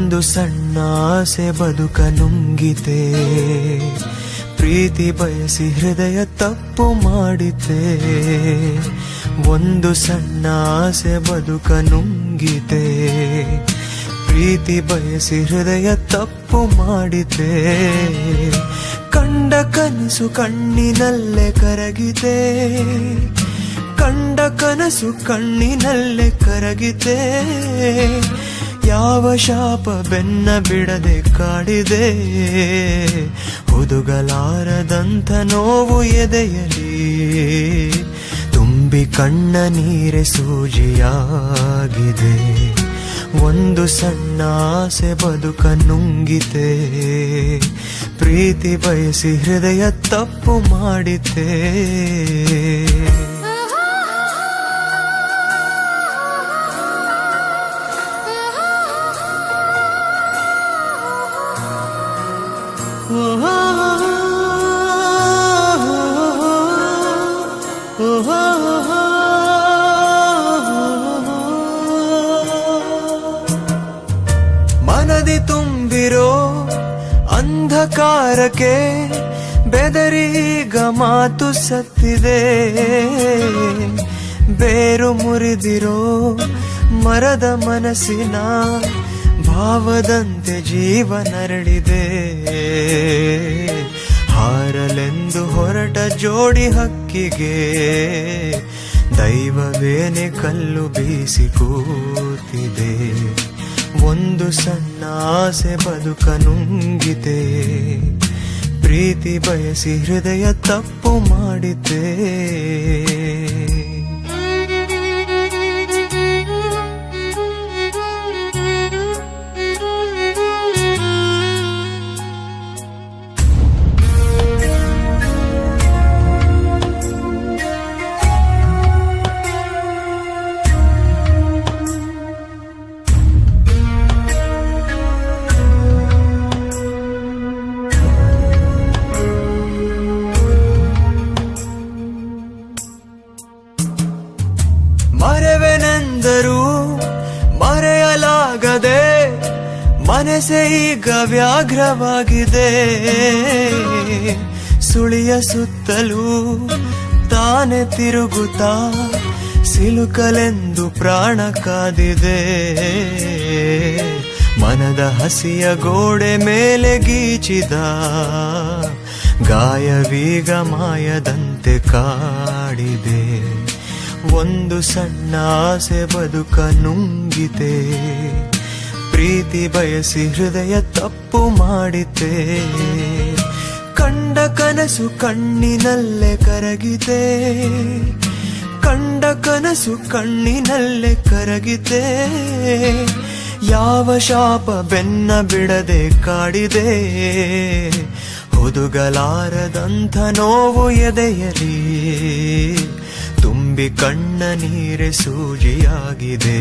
ಒಂದು ಸಣ್ಣ ಆಸೆ ಬದುಕ ನುಂಗಿತೆ, ಪ್ರೀತಿ ಬಯಸಿ ಹೃದಯ ತಪ್ಪು ಮಾಡಿತೆ. ಒಂದು ಸಣ್ಣ ಆಸೆ ಬದುಕ ನುಂಗಿತೆ, ಪ್ರೀತಿ ಬಯಸಿ ಹೃದಯ ತಪ್ಪು ಮಾಡಿತೆ. ಕಂಡ ಕನಸು ಕಣ್ಣಿನಲ್ಲೇ ಕರಗಿದೆ, ಕಂಡ ಕನಸು ಕಣ್ಣಿನಲ್ಲೇ ಕರಗಿದೆ. ಯಾವ ಶಾಪ ಬೆನ್ನ ಬಿಡದೆ ಕಾಡಿದೆ, ಹುದುಗಲಾರದಂಥ ನೋವು ಎದೆಯಲಿ. ತುಂಬಿ ಕಣ್ಣ ನೀರೆ ಸೂಜಿಯಾಗಿದೆ, ಒಂದು ಸಣ್ಣ ಆಸೆ ಬದುಕ ನುಂಗಿತೆ. ಪ್ರೀತಿ ಬಯಸಿ ಹೃದಯ ತಪ್ಪು ಮಾಡಿತೆ. ಮನದಿ ತುಂಬಿರೋ ಅಂಧಕಾರಕ್ಕೆ ಬೆದರೀಗ ಮಾತು ಸತ್ತಿದೆ. ಬೇರು ಮುರಿದಿರೋ ಮರದ ಮನಸ್ಸಿನ ಭಾವದಂತೆ ಜೀವನರಳಿದೆ. ಹಾರಲೆಂದು ಹೊರಟ ಜೋಡಿ ಹಕ್ಕಿಗೆ ದೈವವೇನೆ ಕಲ್ಲು ಬೀಸಿ ಕೂತಿದೆ. ಒಂದು ಸಣ್ಣ ಆಸೆ ಬದುಕ ನುಂಗಿದೆ, ಪ್ರೀತಿ ಬಯಸಿ ಹೃದಯ ತಪ್ಪು ಮಾಡಿದೆ. ಮರೆವೆನೆಂದರೂ ಮರೆಯಲಾಗದೆ ಮನಸ್ಸೇ ಈಗ ವ್ಯಾಘ್ರವಾಗಿದೆ. ಸುಳಿಯ ಸುತ್ತಲೂ ತಾನೆ ತಿರುಗುತ್ತಾ ಸಿಲುಕಲೆಂದು ಪ್ರಾಣ ಕಾದಿದೆ. ಮನದ ಹಸಿಯ ಗೋಡೆ ಮೇಲೆ ಗೀಚಿದ ಗಾಯವೀಗ ಮಾಯದಂತೆ ಕಾಡಿದೆ. ಒಂದು ಸಣ್ಣ ಆಸೆ ಬದುಕ ನುಂಗಿದೆ, ಪ್ರೀತಿ ಬಯಸಿ ಹೃದಯ ತಪ್ಪು ಮಾಡಿತೆ. ಕಂಡ ಕನಸು ಕಣ್ಣಿನಲ್ಲೇ ಕರಗಿದೆ, ಕಂಡ ಕನಸು ಕಣ್ಣಿನಲ್ಲೇ ಕರಗಿದೆ. ಯಾವ ಶಾಪ ಬೆನ್ನ ಬಿಡದೆ ಕಾಡಿದೆ, ಹುದುಗಲಾರದಂಥ ನೋವು ಎದೆಯಲಿ. ತುಂಬಿ ಕಣ್ಣ ನೀರೆ ಸೂಜಿಯಾಗಿದೆ.